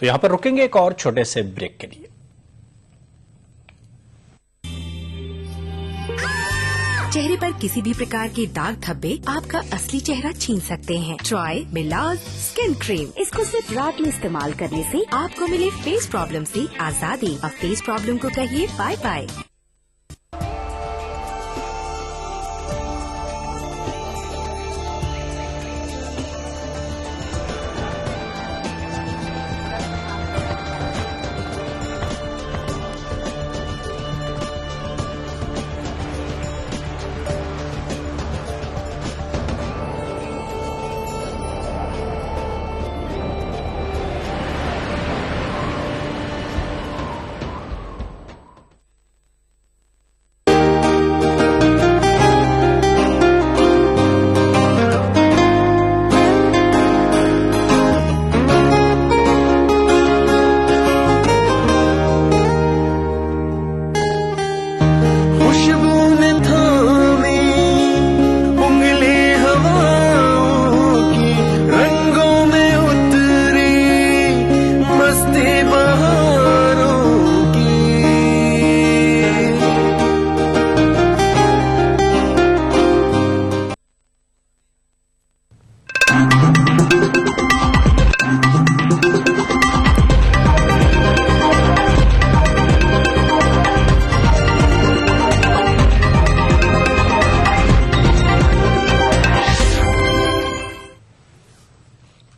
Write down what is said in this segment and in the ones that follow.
तो यहां पर रुकेंगे एक और छोटे से ब्रेक के लिए। चेहरे पर किसी भी प्रकार के दाग धब्बे आपका असली चेहरा छीन सकते हैं। ट्राई मिलाज स्किन क्रीम। इसको सिर्फ रात में इस्तेमाल करने से आपको मिले फेस प्रॉब्लम से आजादी। अब फेस प्रॉब्लम को कहिए बाय बाय।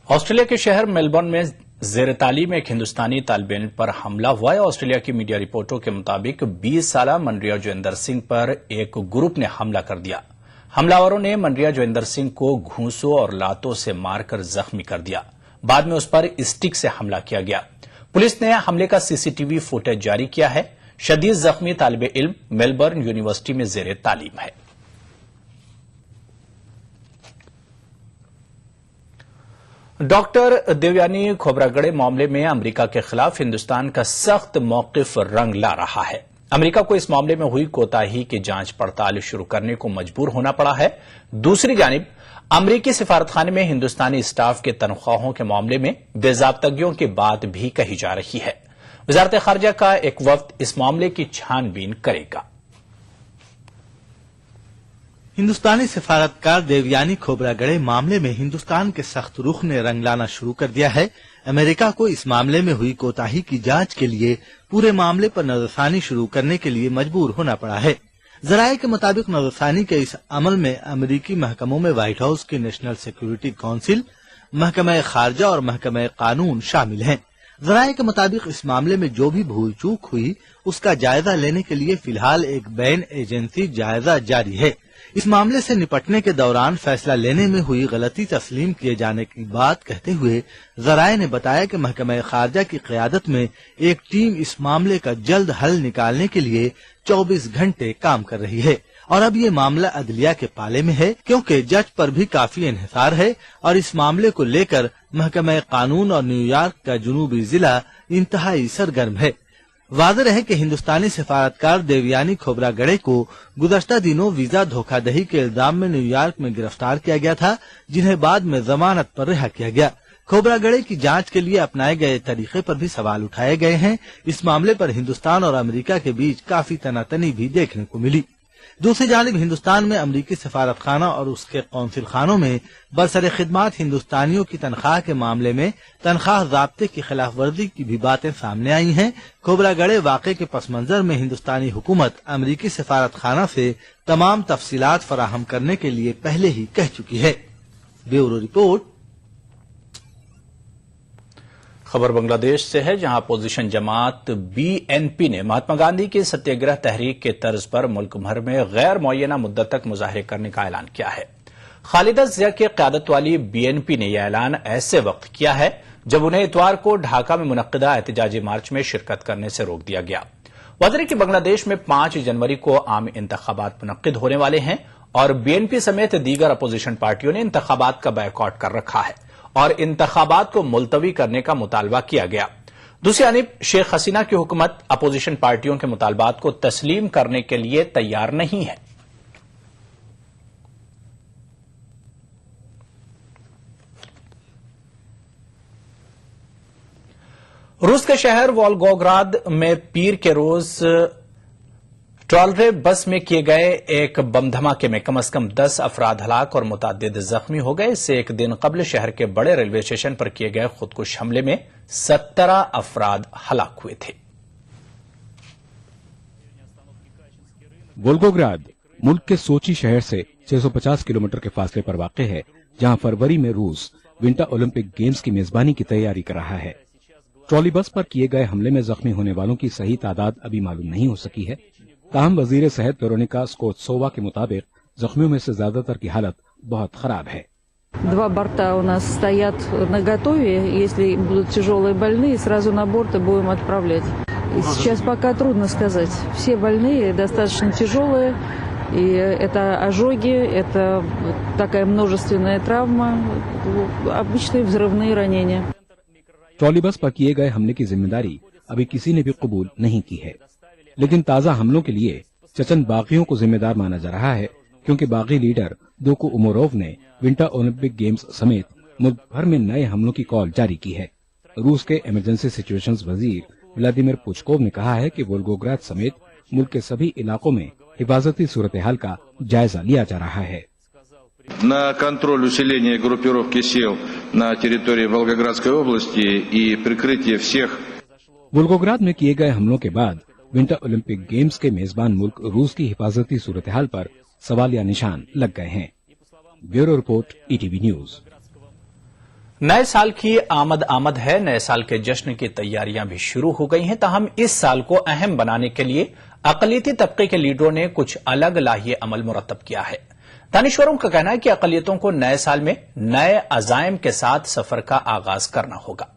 ऑस्ट्रेलिया के शहर मेलबर्न में जेर तालीम एक हिंदुस्तानी तालिब इल्म पर हमला हुआ है। ऑस्ट्रेलिया की मीडिया रिपोर्टों के मुताबिक 20 साला मनरिया जोगिंदर सिंह पर एक ग्रुप ने हमला कर दिया। हमलावरों ने मनरिया जोगिंदर सिंह को घूंसों और लातों से मारकर जख्मी कर दिया। बाद में उस पर स्टिक से हमला किया गया। पुलिस ने हमले का सीसीटीवी फुटेज जारी किया है। शदीद जख्मी तालिब इल्म मेलबर्न यूनिवर्सिटी में जेर तालीम है। डॉक्टर देवयानी खोब्रागड़े मामले में अमेरिका के खिलाफ हिंदुस्तान का सख्त मौकिफ रंग ला रहा है। अमेरिका को इस मामले में हुई कोताही की जांच पड़ताल शुरू करने को मजबूर होना पड़ा है। दूसरी जानिब अमेरिकी सिफारतखाने में हिंदुस्तानी स्टाफ के तनख्वाहों के मामले में बेजाब्तगियों की बात भी कही जा रही है। वजारत खारजा का एक वफ्द इस मामले की छानबीन करेगा। हिंदुस्तानी सिफारतकार देवयानी खोब्रागड़े मामले में हिंदुस्तान के सख्त रुख ने रंग लाना शुरू कर दिया है। अमेरिका को इस मामले में हुई कोताही की जांच के लिए पूरे मामले पर नजरसानी शुरू करने के लिए मजबूर होना पड़ा है। जराये के मुताबिक नजरसानी के इस अमल में अमेरिकी महकमों में व्हाइट हाउस की नेशनल सिक्योरिटी काउंसिल, महकमा खारजा और महकमा कानून शामिल हैं। जराये के मुताबिक इस मामले में जो भी भूल चूक हुई उसका जायजा लेने के लिए फिलहाल एक बैन एजेंसी जायजा जारी है। इस मामले से निपटने के दौरान फैसला लेने में हुई गलती तस्लीम किए जाने की बात कहते हुए जराये ने बताया कि महकमा खारजा की क़यादत में एक टीम इस मामले का जल्द हल निकालने के लिए 24 घंटे काम कर रही है और अब ये मामला अदलिया के पाले में है, क्योंकि जज पर भी काफी इन्हिसार है और इस मामले को लेकर महकमा कानून और न्यूयॉर्क का जुनूबी जिला इंतहाई सरगर्म है। वाज़ेह है कि हिंदुस्तानी सिफारतकार देवयानी खोब्रागड़े को गुज़श्ता दिनों वीजा धोखाधड़ी के इल्जाम में न्यूयॉर्क में गिरफ्तार किया गया था, जिन्हें बाद में जमानत पर रिहा किया गया। खोब्रागड़े की जांच के लिए अपनाए गए तरीके पर भी सवाल उठाए गए हैं। इस मामले पर हिंदुस्तान और अमेरिका के बीच काफी तनातनी भी देखने को मिली। दूसरी जानिब हिंदुस्तान में अमरीकी सफारतखाना और उसके कौंसिल खानों में बरसरे खिदमात हिंदुस्तानियों की तनख्वाह के मामले में तनख्वाह ज़ाब्ते की खिलाफ वर्जी की भी बातें सामने आई हैं। खोब्रागड़े वाक़े के पस मंजर में हिंदुस्तानी हुकूमत अमरीकी सफारतखाना से तमाम तफसीलात फराहम करने के लिए पहले ही कह चुकी है। Bureau report. खबर बांग्लादेश से है, जहां अपोजिशन जमात बीएनपी ने महात्मा गांधी की सत्याग्रह तहरीक के तर्ज पर मुल्क भर में गैर मुअय्यना मुद्दत तक मुजाहरे करने का ऐलान किया है। खालिदा जिया की क़यादत वाली बीएनपी ने यह ऐलान ऐसे वक्त किया है जब उन्हें इतवार को ढाका में मुनक्किदा एहतजाजी मार्च में शिरकत करने से रोक दिया गया। वाज़ेह कि बांग्लादेश में 5 जनवरी को आम इंतखाबात मुनक्किद होने वाले हैं और बीएनपी समेत दीगर अपोजिशन पार्टियों ने इंतखाबात का बायकॉट कर रखा है और इंतखाबात को मुलतवी करने का मुतालबा किया गया। दूसरी जानिब शेख हसीना की हुकूमत अपोजिशन पार्टियों के मुतालबात को तस्लीम करने के लिए तैयार नहीं है। रूस के शहर वोल्गोग्राद में पीर के रोज ट्रॉलरे बस में किए गए एक बम धमाके में कम से कम 10 अफराद हलाक और मुतअद्दिद जख्मी हो गए। इससे एक दिन कबल शहर के बड़े रेलवे स्टेशन पर किए गए खुदकुश हमले में 17 अफराद हलाक हुए थे। वोल्गोग्राद मुल्क के सोची शहर से 650 किलोमीटर के फासले पर वाक़ है, जहां फरवरी में रूस विंटर ओलंपिक गेम्स की मेजबानी की तैयारी कर रहा है। ट्रॉली बस पर किए गए हमले में जख्मी होने वालों की सही तादाद अभी मालूम नहीं हो सकी है। ताहम वजीर सेहत वेरोनिका स्कोत्सोवा के मुताबिक जख्मियों में से ज्यादातर की हालत बहुत खराब है। 2 борта у нас стоят наготове. Если будут тяжелые больные, сразу на борт и будем отправлять. Сейчас пока трудно сказать. Все больные достаточно тяжелые. И это ожоги, это такая множественная травма, обычные взрывные ранения. ट्रॉली बस पर किए गए हमले की जिम्मेदारी अभी किसी ने भी कबूल नहीं की है, लेकिन ताजा हमलों के लिए चचन बागियों को जिम्मेदार माना जा रहा है, क्योंकि बागी लीडर दोको उमरोव ने विंटर ओलंपिक गेम्स समेत मुल्क भर में नए हमलों की कॉल जारी की है। रूस के इमरजेंसी सिचुएशंस वजीर व्लादिमीर पुचकोव ने कहा है कि वोल्गोग्राद समेत मुल्क के सभी इलाकों में हिफाजती सूरत हाल का जायजा लिया जा रहा है। На контроль усиления группировки сил на территории Волгоградской области и прикрытие всех. वोल्गोग्राद में किए गए हमलों के बाद विंटर ओलंपिक गेम्स के मेजबान मुल्क रूस की हिफाजती सूरत हाल पर सवालिया निशान लग गए हैं। Bureau report, ETV news. नए साल की आमद है। नए साल के जश्न की तैयारियां भी शुरू हो गई हैं। ताहम इस साल को अहम बनाने के लिए अकलियती तबके के लीडरों ने कुछ अलग लाहिए अमल मुरतब किया है। दानिश्वरों का कहना है कि अकलियतों को नए साल में नए अजायम के साथ सफर का आगाज करना होगा।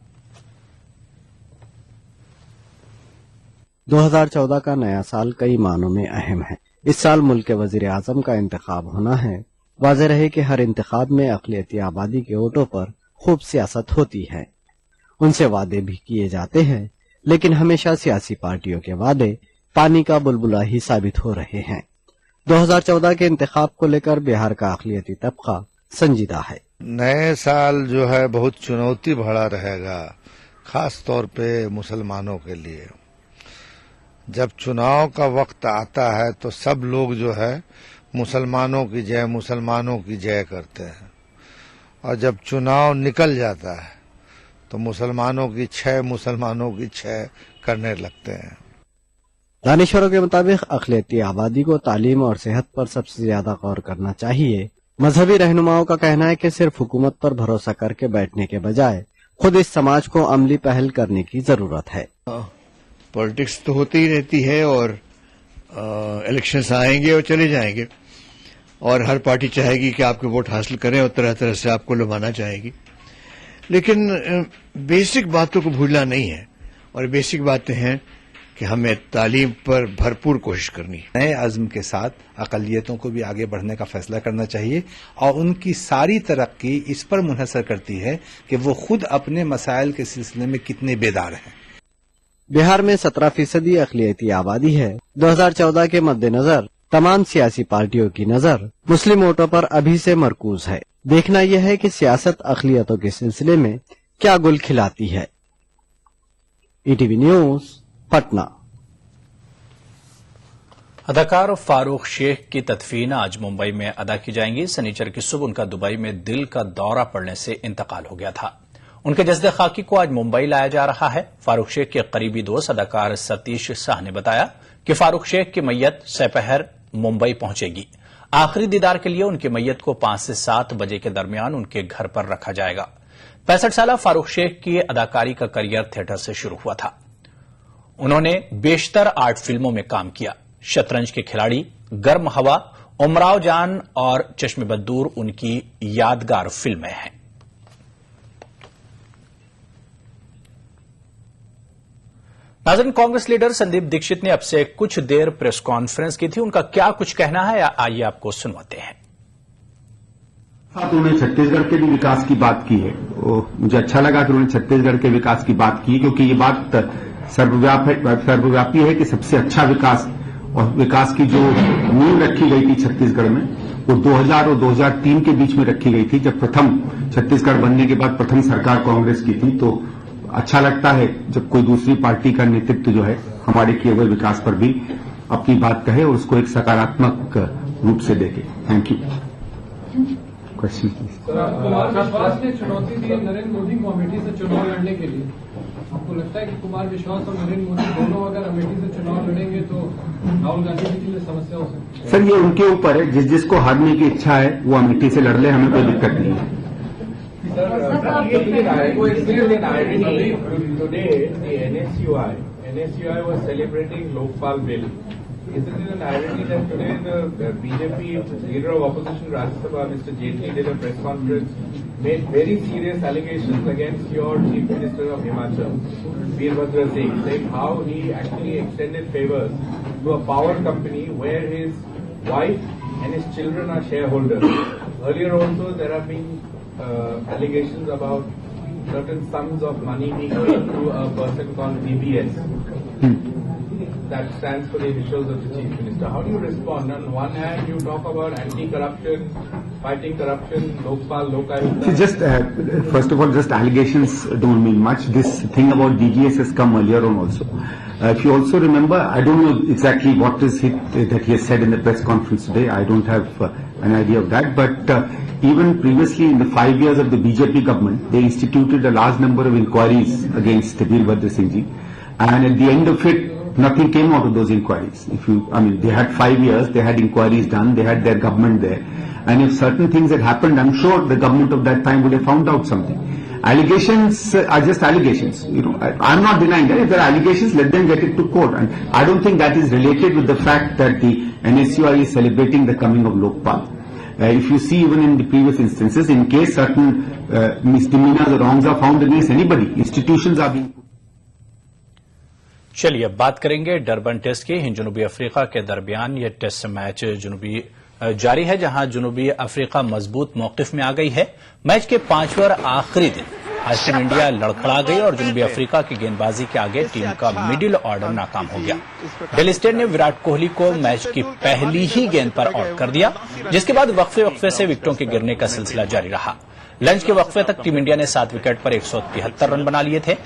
2014 का नया साल कई मानों में अहम है। इस साल मुल्क के वजीर आजम का इंतखाब होना है। वाज़ेह रहे कि हर इंतखाब में अकलियती आबादी के वोटों पर खूब सियासत होती है। उनसे वादे भी किए जाते हैं, लेकिन हमेशा सियासी पार्टियों के वादे पानी का बुलबुला ही साबित हो रहे हैं। 2014 के इंतखाब को लेकर बिहार का अकलियती तबका संजीदा है। नए साल जो है बहुत चुनौती भरा रहेगा, खास तौर पे मुसलमानों के लिए। जब चुनाव का वक्त आता है तो सब लोग जो है मुसलमानों की जय करते हैं, और जब चुनाव निकल जाता है तो मुसलमानों की क्षय करने लगते हैं। दानिश्वरों के मुताबिक अकलियती आबादी को तालीम और सेहत पर सबसे ज्यादा गौर करना चाहिए। मजहबी रहनुमाओं का कहना है कि सिर्फ हुकूमत पर भरोसा करके बैठने के बजाय खुद इस समाज को अमली पहल करने की जरूरत है। पॉलिटिक्स तो होती ही रहती है, और इलेक्शंस आएंगे और चले जाएंगे, और हर पार्टी चाहेगी कि आपके वोट हासिल करें और तरह तरह से आपको लुभाना चाहेगी। लेकिन बेसिक बातों को भूलना नहीं है, और बेसिक बातें हैं कि हमें तालीम पर भरपूर कोशिश करनी है। नए अज़्म के साथ अक़लियतों को भी आगे बढ़ने का फैसला करना चाहिए, और उनकी सारी तरक्की इस पर मुनहसर करती है कि वो खुद अपने मसाइल के सिलसिले में कितने बेदार हैं। बिहार में 17% अकलियती आबादी है। 2014 के मद्देनजर तमाम सियासी पार्टियों की नजर मुस्लिम वोटों पर अभी से मरकूज है। देखना यह है कि सियासत अकलियतों के सिलसिले में क्या गुल खिलाती है। ETV news, Patna. अदाकार फारूक शेख की तदफीन आज मुंबई में अदा की जाएंगी। शनिचर की सुबह उनका दुबई में दिल का दौरा पड़ने से इंतकाल हो गया था। उनके जस्द खाकी को आज मुंबई लाया जा रहा है। फारूक शेख के करीबी दोस्त अदाकार सतीश शाह ने बताया कि फारूक शेख की मैयत सपहर मुंबई पहुंचेगी। आखिरी दीदार के लिए उनकी मैयत को 5 से 7 बजे के दरमियान उनके घर पर रखा जाएगा। 65 साल फारूक शेख की अदाकारी का करियर थिएटर से शुरू हुआ था। उन्होंने बेशतर आर्ट फिल्मों में काम किया। शतरंज के खिलाड़ी, गर्म हवा, उमराव जान और चश्मे बद्दूर उनकी यादगार फिल्में हैं। नाज़रीन, कांग्रेस लीडर संदीप दीक्षित ने अब से कुछ देर प्रेस कॉन्फ्रेंस की थी। उनका क्या कुछ कहना है, आइए आपको सुनवाते हैं। उन्होंने छत्तीसगढ़ के भी विकास की बात की है। मुझे अच्छा लगा कि उन्होंने छत्तीसगढ़ के विकास की बात की, क्योंकि ये बात सर्वव्यापी है कि सबसे अच्छा विकास और विकास की जो नींव रखी गई थी छत्तीसगढ़ में, वो 2000 और 2003 के बीच में रखी गई थी, जब प्रथम छत्तीसगढ़ बनने के बाद प्रथम सरकार कांग्रेस की थी। तो अच्छा लगता है जब कोई दूसरी पार्टी का नेतृत्व जो है हमारे किए हुए विकास पर भी अपनी बात कहे और उसको एक सकारात्मक रूप से देखे। Thank you. क्वेश्चन कुमार विश्वास ने चुनौती दी नरेंद्र मोदी को अमेठी से चुनाव लड़ने के लिए। आपको लगता है कि कुमार विश्वास और नरेंद्र मोदी दोनों अगर अमेठी से चुनाव लड़ेंगे तो राहुल गांधी के लिए समस्या हो सकती है? सर, ये उनके ऊपर है। जिसको हारने की इच्छा है वो अमेठी से लड़ ले, हमें कोई दिक्कत नहीं है। NSUI was celebrating Lokpal bill. Isn't it an irony that today the BJP leader of opposition Rajya Sabha, Mr. Jaitley, did a press conference, made very serious allegations against your Chief Minister of Himachal, Veerbhadra Singh, saying how he actually extended favors to a power company where his wife and his children are shareholders. Earlier also there have been allegations about certain sums of money being paid to a person called DBS. That stands for the initials of the Chief Minister. How do you respond? On one hand, you talk about anti-corruption, fighting corruption, Lokpal, Lokayukta. Just first of all, just allegations don't mean much. This thing about DGS has come earlier on also. If you also remember, I don't know exactly what is it that he has said in the press conference today. I don't have an idea of that. But even previously, in the 5 years of the BJP government, they instituted a large number of inquiries against Veerbhadra Singh ji, and at the end of it, nothing came out of those inquiries. They had 5 years, they had inquiries done, they had their government there, and if certain things had happened, I'm sure the government of that time would have found out something. Allegations are just allegations. I'm not denying that. If there are allegations, let them get it to court. And I don't think that is related with the fact that the NSUI is celebrating the coming of Lokpal. If you see even in the previous instances, in case certain misdemeanors or wrongs are found against anybody, institutions are being. चलिए अब बात करेंगे Durban test की। जनूबी Africa के दरमियान यह test match जारी है, जहां जनूबी अफ्रीका मजबूत मौकिफ में आ गई है। मैच के 5वें और आखिरी दिन आज टीम इंडिया लड़खड़ा गई और जनूबी अफ्रीका की गेंदबाजी के आगे टीम का मिडिल ऑर्डर नाकाम हो गया। डेल स्टेन ने विराट कोहली को मैच की पहली ही गेंद पर आउट कर दिया, जिसके बाद वक्फे से विकेटों के गिरने का सिलसिला जारी रहा। लंच के वक्फे तक टीम इंडिया ने 7 विकेट पर 173 रन बना लिए थे।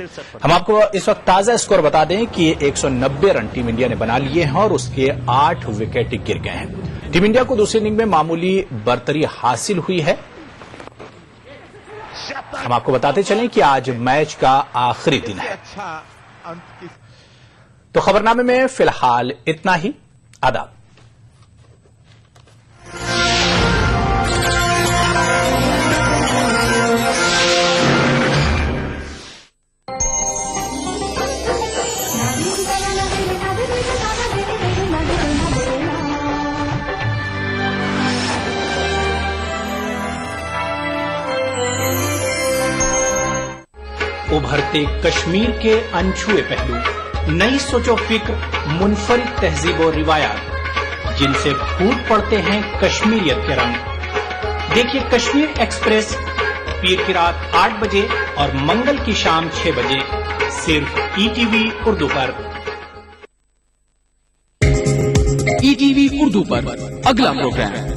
हम आपको इस वक्त ताजा स्कोर बता दें कि 190 रन टीम इंडिया ने बना लिए हैं और उसके 8 विकेट गिर गए हैं। टीम इंडिया को दूसरी इनिंग में मामूली बरतरी हासिल हुई है। हम आपको बताते चलें कि आज मैच का आखिरी दिन है। तो खबरनामे में फिलहाल इतना ही। आदाब। उभरते कश्मीर के अनछुए पहलू, नई सोचो फिक्र, मुनफरिद तहजीब और रिवायात, जिनसे फूट पड़ते हैं कश्मीरियत के रंग। देखिए कश्मीर एक्सप्रेस पीर की रात 8 बजे और मंगल की शाम 6 बजे सिर्फ ईटीवी उर्दू पर। ईटीवी उर्दू पर अगला प्रोग्राम।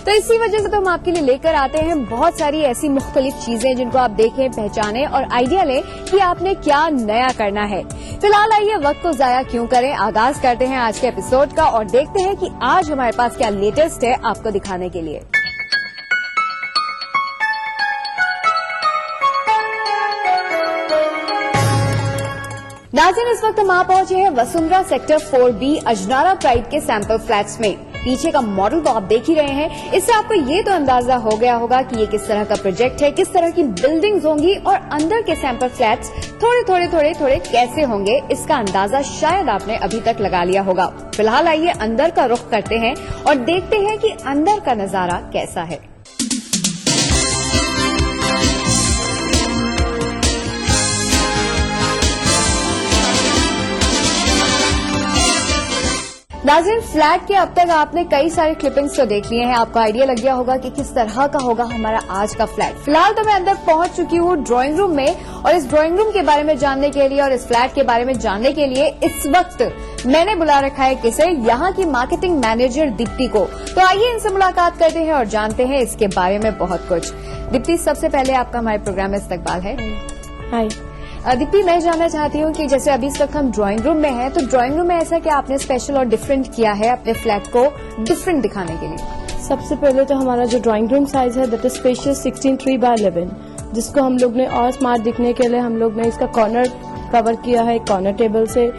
तो इसी वजह से तो हम आपके लिए लेकर आते हैं बहुत सारी ऐसी मुख्तलिफ चीजें जिनको आप देखें, पहचानें और आइडिया लें कि आपने क्या नया करना है। फिलहाल आइए वक्त को जाया क्यों करें, आगाज करते हैं आज के एपिसोड का और देखते हैं कि आज हमारे पास क्या लेटेस्ट है आपको दिखाने के लिए। नाज़रीन, इस वक्त हम आ पहुंचे हैं Vasundhara sector 4B Ajnara pride के सैंपल फ्लैट्स में। पीछे का मॉडल तो आप देख ही रहे हैं, इससे आपको ये तो अंदाजा हो गया होगा कि ये किस तरह का प्रोजेक्ट है, किस तरह की बिल्डिंग्स होंगी और अंदर के सैंपल फ्लैट्स थोड़े कैसे होंगे, इसका अंदाजा शायद आपने अभी तक लगा लिया होगा। फिलहाल आइए अंदर का रुख करते हैं और देखते हैं कि अंदर का नजारा कैसा है। नाज़रीन, फ्लैट के अब तक आपने कई सारे क्लिपिंग्स तो देख लिए हैं। आपको आइडिया लग गया होगा कि किस तरह का होगा हमारा आज का फ्लैट। फिलहाल तो मैं अंदर पहुंच चुकी हूं ड्राइंग रूम में, और इस ड्राइंग रूम के बारे में जानने के लिए और इस फ्लैट के बारे में जानने के लिए इस वक्त मैंने बुला रखा है किसे, यहाँ की मार्केटिंग मैनेजर दीप्ति को। तो आइए इनसे मुलाकात करते हैं और जानते हैं इसके बारे में बहुत कुछ। दीप्ति, सबसे पहले आपका हमारे प्रोग्राम में इस्तकबाल है। हाय दीप्ति, मैं जानना चाहती हूँ कि जैसे अभी इस वक्त हम ड्राइंग रूम में हैं, तो ड्राइंग रूम में ऐसा क्या आपने स्पेशल और डिफरेंट किया है अपने फ्लैट को डिफरेंट दिखाने के लिए? सबसे पहले तो हमारा जो ड्राइंग रूम साइज है दैट इज स्पेशियस 16:3/11, जिसको हम लोग ने और स्मार्ट दिखने के लिए हम लोग ने इसका कॉर्नर कवर किया है कॉर्नर टेबल से।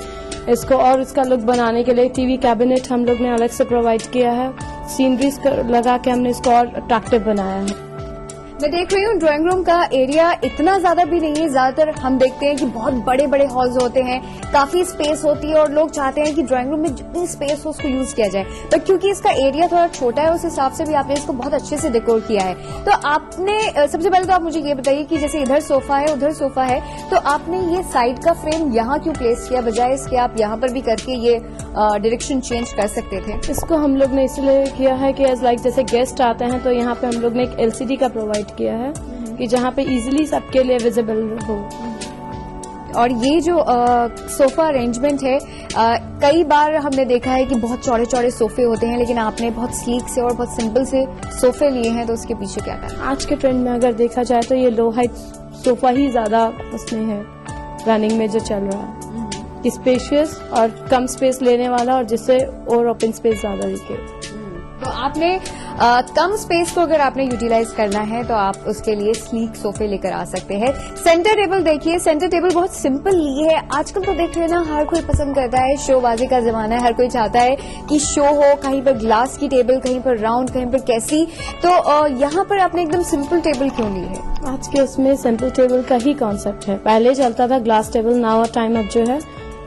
इसको और इसका लुक बनाने के लिए टीवी कैबिनेट हम लोग ने अलग से प्रोवाइड किया है। सीनरीज लगा के हमने इसको और अट्रैक्टिव बनाया है। मैं देख रही हूँ ड्राइंग रूम का एरिया इतना ज्यादा भी नहीं है। ज्यादातर हम देखते हैं कि बहुत बड़े बड़े हॉल्स होते हैं, काफी स्पेस होती है और लोग चाहते हैं कि ड्राइंग रूम में जितनी स्पेस हो उसको यूज किया जाए, पर क्योंकि इसका एरिया थोड़ा छोटा है उस हिसाब से भी आपने इसको बहुत अच्छे से डेकोर किया है। तो आपने सबसे पहले तो आप मुझे ये बताइए कि जैसे इधर सोफा है उधर सोफा है, तो आपने ये साइड का फ्रेम यहाँ क्यों प्लेस किया, बजाय इसके आप यहाँ पर भी करके ये डायरेक्शन चेंज कर सकते थे? इसको हम लोग ने इसलिए किया है कि एज लाइक जैसे गेस्ट आते हैं तो यहाँ पे हम लोग ने एक LCD का प्रोवाइड किया है कि जहाँ पे इजीली सबके लिए विजिबल हो। और ये जो सोफा अरेंजमेंट है, कई बार हमने देखा है कि बहुत चौड़े चौड़े सोफे होते हैं, लेकिन आपने बहुत स्लीक से और बहुत सिंपल से सोफे लिए हैं, तो उसके पीछे क्या कारण? आज के ट्रेंड में अगर देखा जाए तो ये लो हाइट सोफा ही ज्यादा उसमें है रनिंग में जो चल रहा है, कि स्पेशियस और कम स्पेस लेने वाला और जिससे और ओपन स्पेस ज्यादा दिखे। तो आपने कम स्पेस को अगर आपने यूटिलाइज करना है तो आप उसके लिए स्लीक सोफे लेकर आ सकते हैं। सेंटर टेबल देखिए, सेंटर टेबल बहुत सिंपल ली है। आजकल तो देख रहे हैं ना, हर कोई पसंद करता है, शोबाजी का जमाना है, हर कोई चाहता है कि शो हो, कहीं पर ग्लास की टेबल, कहीं पर राउंड, कहीं पर कैसी। तो यहाँ पर आपने एकदम सिंपल टेबल क्यों ली है? आज के उसमें सिंपल टेबल का ही कॉन्सेप्ट है। पहले चलता था ग्लास टेबल, नाउ टाइम अब जो है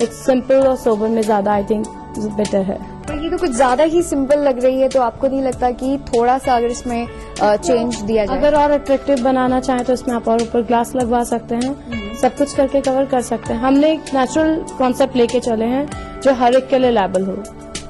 एक सिंपल और सोबर में ज्यादा आई थिंक बेटर है। पर ये तो कुछ ज्यादा ही सिंपल लग रही है, तो आपको नहीं लगता कि थोड़ा सा अगर इसमें चेंज दिया जाए? अगर और अट्रैक्टिव बनाना चाहें तो इसमें आप और ऊपर ग्लास लगवा सकते हैं, सब कुछ करके कवर कर सकते हैं। हमने एक नेचुरल कॉन्सेप्ट लेके चले हैं जो हर एक के लिए लेबल हो।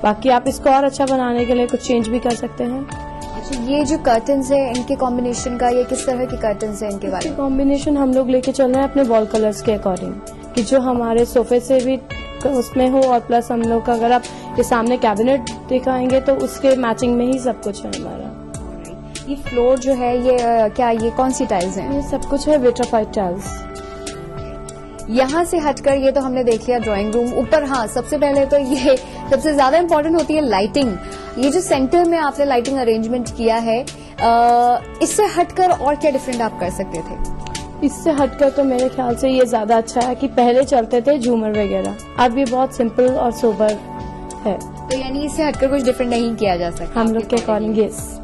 बाकी आप इसको और अच्छा बनाने के लिए कुछ चेंज भी कर सकते हैं। अच्छा, ये जो कर्टन्स है इनके कॉम्बिनेशन का, ये किस तरह के कर्टन्स है इनके बारे में? कॉम्बिनेशन हम लोग लेके चल रहे हैं अपने वॉल कलर्स के अकॉर्डिंग, कि जो हमारे सोफे से भी उसमें हो, और प्लस हम लोग का अगर आप ये सामने कैबिनेट दिखाएंगे तो उसके मैचिंग में ही सब कुछ है हमारा। ये फ्लोर जो है ये क्या, ये कौन सी टाइल्स हैं? ये सब कुछ है विट्रिफाइड टाइल्स। यहाँ से हटकर ये तो हमने देख लिया ड्राइंग रूम। ऊपर हाँ, सबसे पहले तो ये सबसे ज्यादा इम्पोर्टेंट होती है लाइटिंग। ये जो सेंटर में आपने लाइटिंग अरेंजमेंट किया है, इससे हटकर और क्या डिफरेंट आप कर सकते थे? इससे हटकर तो मेरे ख्याल से ये ज्यादा अच्छा है कि पहले चलते थे झूमर वगैरह, अब ये बहुत सिंपल और सोबर है। तो यानी इससे हटकर कुछ डिफरेंट नहीं किया जा सकता हम लोग के अकॉर्डिंग? यस।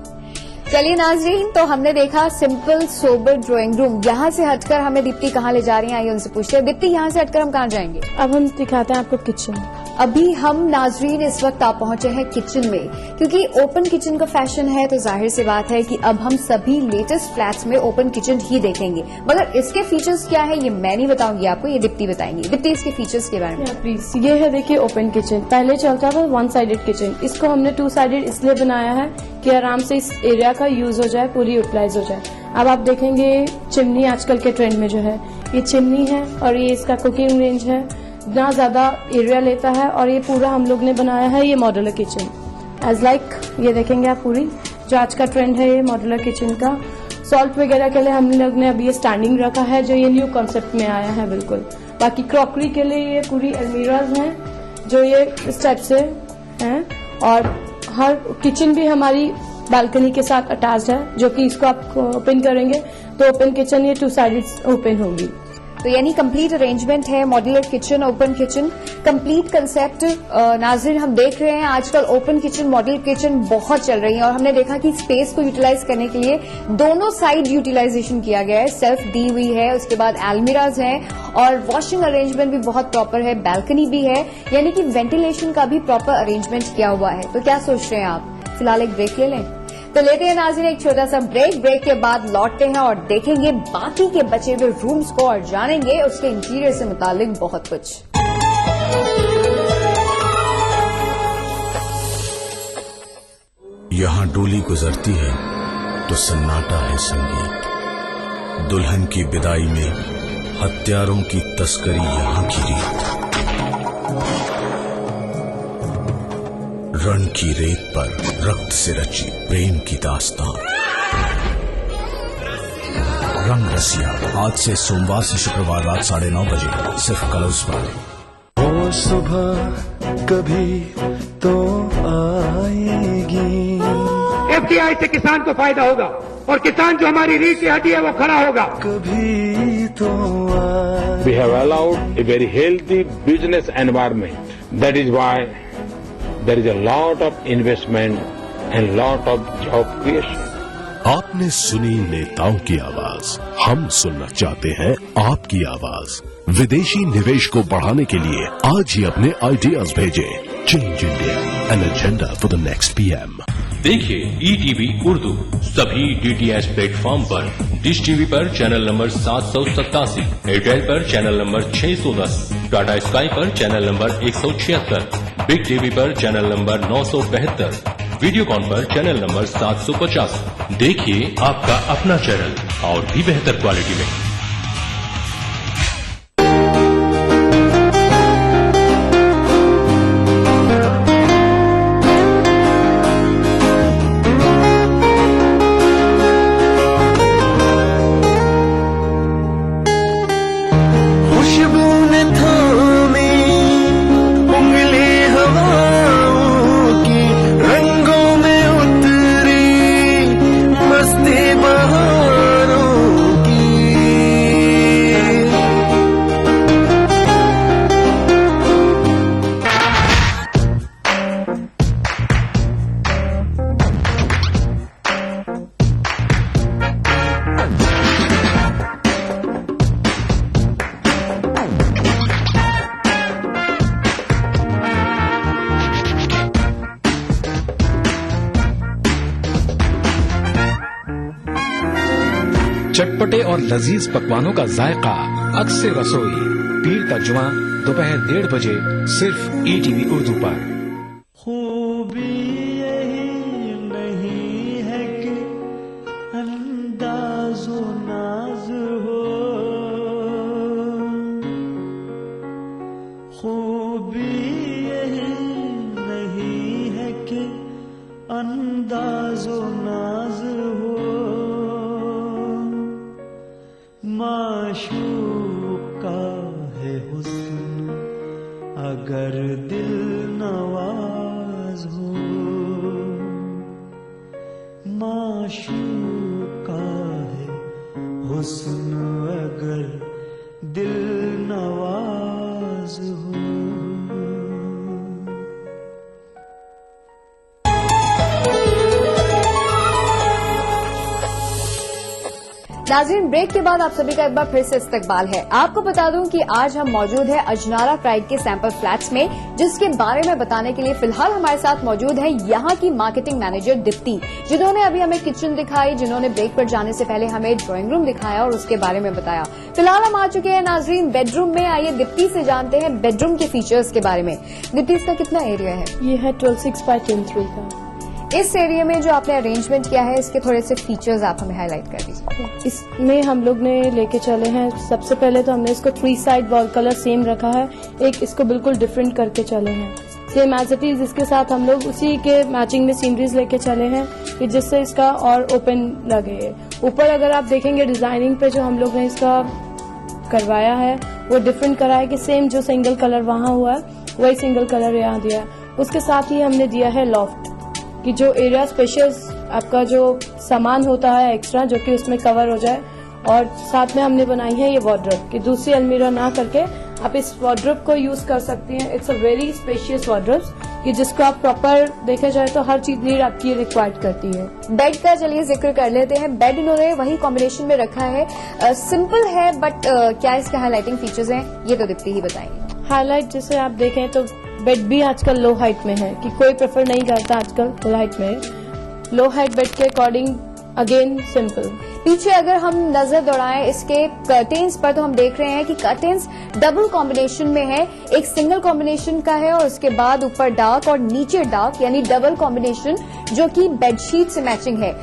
चलिए नाजरीन, तो हमने देखा सिंपल सोबर ड्राइंग रूम। यहाँ से हटकर हमें दीप्ति कहाँ ले जा रही हैं, आइए उनसे पूछते हैं। दीप्ति, यहाँ से हटकर हम कहाँ जाएंगे? अब हम दिखाते हैं आपको किचन। अभी हम नाजरीन इस वक्त आप पहुंचे हैं किचन में, क्योंकि ओपन किचन का फैशन है, तो जाहिर सी बात है कि अब हम सभी लेटेस्ट फ्लैट्स में ओपन किचन ही देखेंगे। मगर इसके फीचर्स क्या है ये मैं नहीं बताऊंगी आपको, ये दीप्ति बताएंगी। दीप्ति, इसके फीचर्स के बारे में प्लीज। ये है देखिए ओपन किचन। पहले चलता था 1 साइडेड किचन, इसको हमने 2 साइडेड इसलिए बनाया है कि आराम से इस एरिया का यूज हो जाए, पूरी यूटिलाइज हो जाए। अब आप देखेंगे चिमनी आजकल के ट्रेंड में जो है, ये चिमनी है और ये इसका कुकिंग रेंज है, इतना ज्यादा एरिया लेता है। और ये पूरा हम लोग ने बनाया है ये मॉड्यूलर किचन एज लाइक, ये देखेंगे आप पूरी जो आज का ट्रेंड है ये मॉड्यूलर किचन का। सॉल्ट वगैरह के लिए हम लोग ने अभी ये स्टैंडिंग रखा है, जो ये न्यू कॉन्सेप्ट में आया है बिल्कुल। बाकी क्रॉकरी के लिए ये पूरी अलमीराज हैं जो ये इस टाइप से हैं, और हर किचन भी हमारी बालकनी के साथ अटैच है, जो कि इसको आप ओपन करेंगे तो ओपन किचन ये 2 साइडेड ओपन होगी। तो यानी कंप्लीट अरेंजमेंट है, modular kitchen, open kitchen, complete concept. नाज़रीन, हम देख रहे हैं आजकल ओपन किचन, मॉड्यूलर किचन बहुत चल रही है, और हमने देखा कि स्पेस को यूटिलाइज करने के लिए दोनों साइड यूटिलाइजेशन किया गया है। सेल्फ दी हुई है, उसके बाद एल्मिराज हैं, और वॉशिंग अरेंजमेंट भी बहुत प्रॉपर है, बैल्कनी भी है, यानी कि वेंटिलेशन का भी प्रॉपर अरेंजमेंट किया हुआ है। तो क्या सोच रहे हैं आप? फिलहाल एक ब्रेक ले लें? तो लेते हैं नाज़रीन एक छोटा सा ब्रेक। ब्रेक के बाद लौटते हैं और देखेंगे बाकी के बचे हुए रूम्स को और जानेंगे उसके इंटीरियर से मुतालिक बहुत कुछ। यहाँ डोली गुजरती है तो सन्नाटा है संगीत। दुल्हन की विदाई में हत्यारों की तस्करी यहाँ की रीत। रण की रेत पर रक्त से रची प्रेम की दास्तां। रंग रसिया आज से सोमवार से शुक्रवार रात 9:30 बजे सिर्फ कलर्स पर। वो सुबह कभी तो आएगी। एफडीआई से किसान को फायदा होगा और किसान जो हमारी रीढ़ की हड्डी है वो खड़ा होगा। कभी तो We have allowed a very healthy business environment. That is why there is a lot of investment and lot of job creation. आपने सुनी नेताओं की आवाज, हम सुनना चाहते हैं आपकी आवाज। विदेशी निवेश को बढ़ाने के लिए आज ही अपने आइडियाज भेजें। Change India, an agenda for the next PM. देखिए ईटीवी उर्दू सभी डीटीएच प्लेटफॉर्म पर। डिश टीवी पर चैनल नंबर 787, एयरटेल पर चैनल नंबर 610, टाटा स्काई पर चैनल नंबर 176, बिग टीवी पर चैनल नंबर 972, वीडियोकॉन पर चैनल नंबर 750। देखिए आपका अपना चैनल और भी बेहतर क्वालिटी में। चटपटे और लजीज पकवानों का जायका, अक्सर रसोई, पीर का जुमा दोपहर 1:30 बजे सिर्फ ईटीवी उर्दू पर। खूबी यही नहीं है कि अंदाज़ो नाज हो, खूबी यही नहीं है कि अंदाज़ो नाज हो, माशूक का है हुस्न अगर दिल नवाज हो, माशूक का है हुस्न अगर दिल नवाज हो। नाज़रीन, ब्रेक के बाद आप सभी का एक बार फिर से इस्तकबाल है। आपको बता दूं कि आज हम मौजूद हैं अजनारा प्राइड के सैंपल फ्लैट्स में, जिसके बारे में बताने के लिए फिलहाल हमारे साथ मौजूद है यहाँ की मार्केटिंग मैनेजर दीप्ति, जिन्होंने अभी हमें किचन दिखाई, जिन्होंने ब्रेक पर जाने से पहले हमें ड्राइंग रूम दिखाया और उसके बारे में बताया। फिलहाल हम आ चुके हैं नाज़रीन बेडरूम में। आइए दीप्ति से जानते हैं बेडरूम के फीचर्स के बारे में। दीप्ति, इसका कितना एरिया है? ये है 12.6 by 10.3 का। इस एरिया में जो आपने अरेंजमेंट किया है, इसके थोड़े से फीचर्स आप हमें हाईलाइट कर दीजिए। इसमें हम लोग ने लेके चले हैं, सबसे पहले तो हमने इसको 3 साइड वॉल कलर सेम रखा है, एक इसको बिल्कुल डिफरेंट करके चले हैं सेम एज इट इज। इसके साथ हम लोग उसी के मैचिंग में सीनरीज लेके चले हैं कि जिससे इसका और ओपन लगे। ऊपर अगर आप देखेंगे डिजाइनिंग पे जो हम लोग ने इसका करवाया है वो डिफरेंट करा है कि सेम जो सिंगल कलर वहाँ हुआ है वही सिंगल कलर यहाँ दिया है। उसके साथ ही हमने दिया है लॉफ्ट कि जो एरिया स्पेशियस आपका जो सामान होता है एक्स्ट्रा जो कि उसमें कवर हो जाए, और साथ में हमने बनाई है ये वार्डरोब कि दूसरी अलमीरा ना करके आप इस वार्डरोब को यूज कर सकती हैं। It's a very spacious wardrobe कि जिसको आप प्रॉपर देखा जाए तो हर चीज नीड आपकी रिक्वायर्ड करती है। बेड का चलिए जिक्र कर लेते हैं। बेड इन्होंने वही कॉम्बिनेशन में रखा है, सिंपल है बट क्या इसके हाईलाइटिंग फीचर्स हैं ये तो दीप्ति ही बताएंगे। हाईलाइट जैसे आप देखें तो बेड भी आजकल लो हाइट में है कि कोई प्रेफर नहीं करता आजकल लो हाइट में। लो हाइट बेड के अकॉर्डिंग अगेन सिंपल। पीछे अगर हम नजर दौड़ाएं इसके कर्टेन्स पर तो हम देख रहे हैं कि कर्टेन्स डबल कॉम्बिनेशन में है, एक सिंगल कॉम्बिनेशन का है और उसके बाद ऊपर डार्क और नीचे डार्क, यानी डबल कॉम्बिनेशन जो कि बेडशीट से मैचिंग है।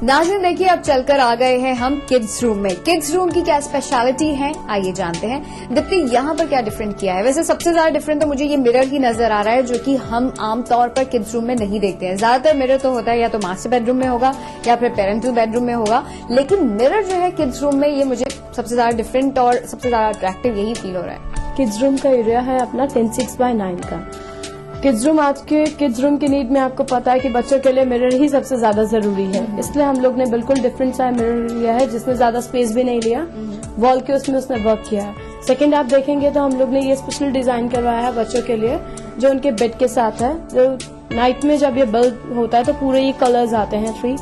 नाज़रीन देखिए, अब चलकर आ गए हैं हम किड्स रूम में। किड्स रूम की क्या स्पेशलिटी है, आइए जानते हैं। दीप्ति, यहाँ पर क्या डिफरेंट किया है? वैसे सबसे ज्यादा डिफरेंट तो मुझे ये मिरर ही नजर आ रहा है, जो कि हम आमतौर पर किड्स रूम में नहीं देखते हैं। ज्यादातर मिरर तो होता है या तो मास्टर बेडरूम में होगा या फिर पेरेंटल बेडरूम में होगा, लेकिन मिरर जो है किड्स रूम में, ये मुझे सबसे ज्यादा डिफरेंट और सबसे ज्यादा अट्रैक्टिव यही फील हो रहा है। किड्स रूम का एरिया है अपना 10/6/9 का। किड्स रूम, आज के किड्स रूम की नीड में आपको पता है कि बच्चों के लिए मिरर ही सबसे ज्यादा जरूरी है, इसलिए हम लोग ने बिल्कुल डिफरेंट सा मिरर लिया है जिसमें ज्यादा स्पेस भी नहीं लिया, वॉल के उसमें उसने वर्क किया है। सेकंड आप देखेंगे तो हम लोग ने ये स्पेशल डिजाइन करवाया है बच्चों के लिए, जो उनके बेड के साथ है। जो नाइट में जब ये बल्ब होता है तो पूरे ये कलर्स आते हैं 3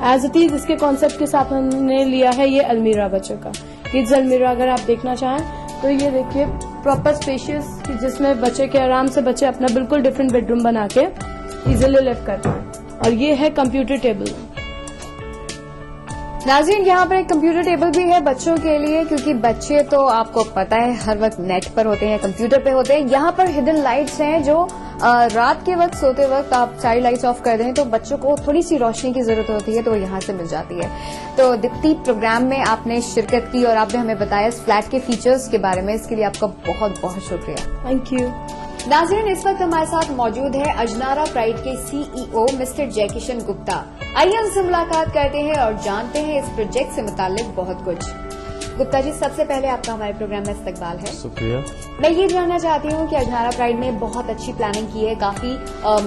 एज इट इज। इसके कॉन्सेप्ट के साथ हमने लिया है ये अलमीरा बच्चों का, किड्स अलमीरा। अगर आप देखना चाहें तो ये देखिए प्रॉपर स्पेशियस, जिसमें बच्चे के आराम से बच्चे अपना बिल्कुल डिफरेंट बेडरूम बना के इजीली लिव कर पाए। और ये है कंप्यूटर टेबल। नाज़रीन, यहाँ पर एक कंप्यूटर टेबल भी है बच्चों के लिए, क्योंकि बच्चे तो आपको पता है हर वक्त नेट पर होते हैं या कंप्यूटर पे होते हैं। यहाँ पर हिडन लाइट्स हैं जो रात के वक्त सोते वक्त आप सारी लाइट्स ऑफ कर दें तो बच्चों को थोड़ी सी रोशनी की जरूरत होती है, तो वो यहाँ से मिल जाती है। तो दीप्ति, प्रोग्राम में आपने शिरकत की और आपने हमें बताया इस फ्लैट के फीचर्स के बारे में, इसके लिए आपका बहुत बहुत शुक्रिया। Thank you. नाज़रीन, इस वक्त हमारे साथ मौजूद है अजनारा प्राइड के सीईओ मिस्टर जयकिशन गुप्ता। आइए उनसे मुलाकात करते हैं और जानते हैं इस प्रोजेक्ट से मुतालिक बहुत कुछ। गुप्ता जी, सबसे पहले आपका हमारे प्रोग्राम में इस्तकबाल है। शुक्रिया। मैं ये जानना चाहती हूँ कि अजनारा प्राइड ने बहुत अच्छी प्लानिंग की है, काफी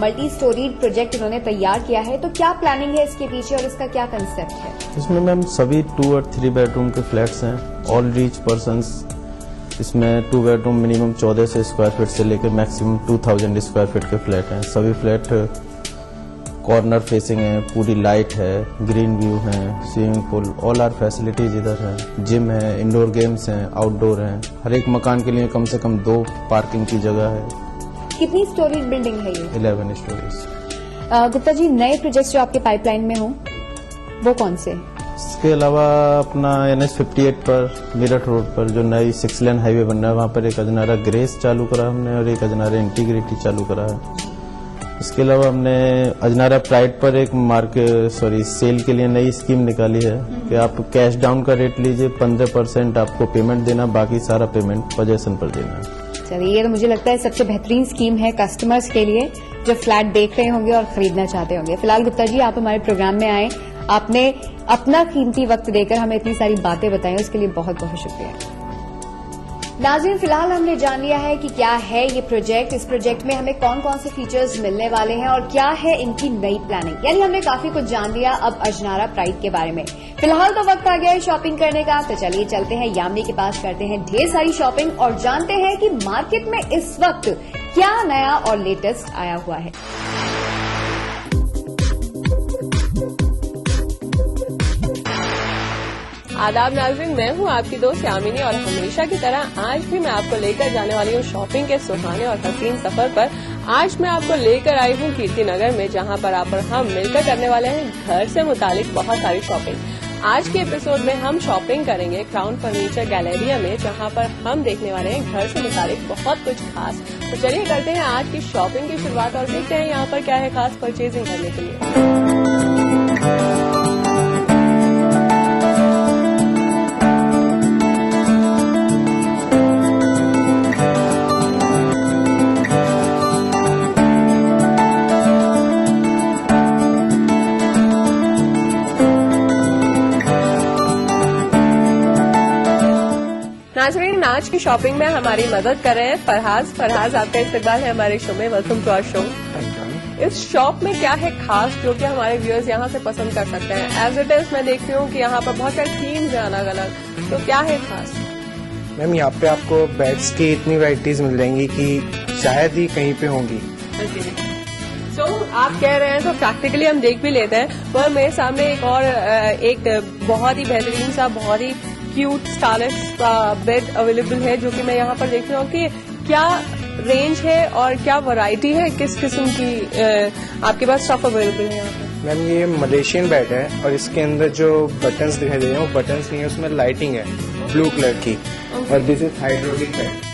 मल्टी स्टोरीड प्रोजेक्ट उन्होंने तैयार किया है, तो क्या प्लानिंग है इसके पीछे और इसका क्या कंसेप्ट है? इसमें मैम सभी 2 और 3 बेडरूम के फ्लैट्स हैं, ऑल रीच पर्सन्स। इसमें 2 बेडरूम मिनिमम 1400 स्क्वायर फीट से लेकर मैक्सिमम 2000 स्क्वायर फीट के फ्लैट हैं। सभी फ्लैट कॉर्नर फेसिंग है, पूरी लाइट है, ग्रीन व्यू है, swimming pool, all are facilities इधर है, जिम है, इंडोर गेम्स हैं, आउटडोर हैं। हर एक मकान के लिए कम से कम 2 पार्किंग की जगह है। कितनी स्टोरीज बिल्डिंग है ये? 11 स्टोरीज। गुप्ता जी, नए प्रोजेक्ट्स जो आपके पाइपलाइन में हो वो कौन से? इसके अलावा अपना NH 58 पर मेरठ रोड पर जो नई 6 लेन हाईवे बन रहा है, वहाँ पर एक अजनारा ग्रेस चालू करा हमने और एक अजनारा इंटीग्रिटी चालू करा है। इसके अलावा हमने अजनारा प्राइड पर एक सेल के लिए नई स्कीम निकाली है कि आप कैश डाउन का रेट लीजिए, 15% आपको पेमेंट देना, बाकी सारा पेमेंट पोजेसन पर देना है। चलिए, ये तो मुझे लगता है सबसे बेहतरीन स्कीम है कस्टमर्स के लिए जो फ्लैट देख रहे होंगे और खरीदना चाहते होंगे। फिलहाल गुप्ता जी, आप हमारे प्रोग्राम में आए, आपने अपना कीमती वक्त देकर हमें इतनी सारी बातें बताई, उसके लिए बहुत बहुत शुक्रिया। नाज़रीन, फिलहाल हमने जान लिया है कि क्या है ये प्रोजेक्ट, इस प्रोजेक्ट में हमें कौन कौन से फीचर्स मिलने वाले हैं और क्या है इनकी नई प्लानिंग, यानी हमने काफी कुछ जान लिया अब अजनारा प्राइड के बारे में। फिलहाल तो वक्त आ गया है शॉपिंग करने का, तो चलिए चलते हैं यामिनी के पास, करते हैं ढेर सारी शॉपिंग और जानते हैं कि मार्केट में इस वक्त क्या नया और लेटेस्ट आया हुआ है। आदाब नाज़रीन, मैं हूँ आपकी दोस्त यामिनी और हमेशा की तरह आज भी मैं आपको लेकर जाने वाली हूँ शॉपिंग के सुहाने और हसीन सफर पर। आज मैं आपको लेकर आई हूँ कीर्ति नगर में, जहाँ पर हम मिलकर करने वाले हैं घर से मुतालिक बहुत सारी शॉपिंग। आज के एपिसोड में हम शॉपिंग करेंगे क्राउन फर्नीचर गैलेरिया में, जहाँ पर हम देखने वाले हैं घर से मुतालिक बहुत कुछ खास। तो चलिए करते हैं आज की शॉपिंग की शुरुआत और देखते हैं यहाँ पर क्या है खास परचेजिंग करने के लिए। नाज़रीन, आज की शॉपिंग में हमारी मदद कर रहे हैं फरहाज आपका इस्तकबाल है हमारे शो में। Welcome to our show. इस शॉप में क्या है खास जो कि हमारे व्यूअर्स यहाँ से पसंद कर सकते हैं? एज इट इज मैं देखती हूँ कि यहाँ पर बहुत सारे थीम्स हैं अलग अलग, तो क्या है खास? मैम, यहाँ पे आपको बेड्स की इतनी वैरायटीज मिल जाएंगी कि शायद ही कहीं पे होंगी। तो आप कह रहे हैं तो प्रैक्टिकली हम देख भी लेते हैं, पर मेरे सामने एक बहुत ही बेहतरीन सा, बहुत ही क्यूट स्टाइलिश बेड अवेलेबल है, जो कि मैं यहाँ पर देखती हूँ कि क्या रेंज है और क्या वैरायटी है, किस किस्म की आपके पास स्टफ अवेलेबल है यहाँ पर? मैम ये मलेशियन बैट है और इसके अंदर जो बटन्स दिखाई दे रहे हैं वो बटन्स नहीं है, उसमें लाइटिंग है ब्लू कलर की और दिस इज हाइड्रोलिक बैट।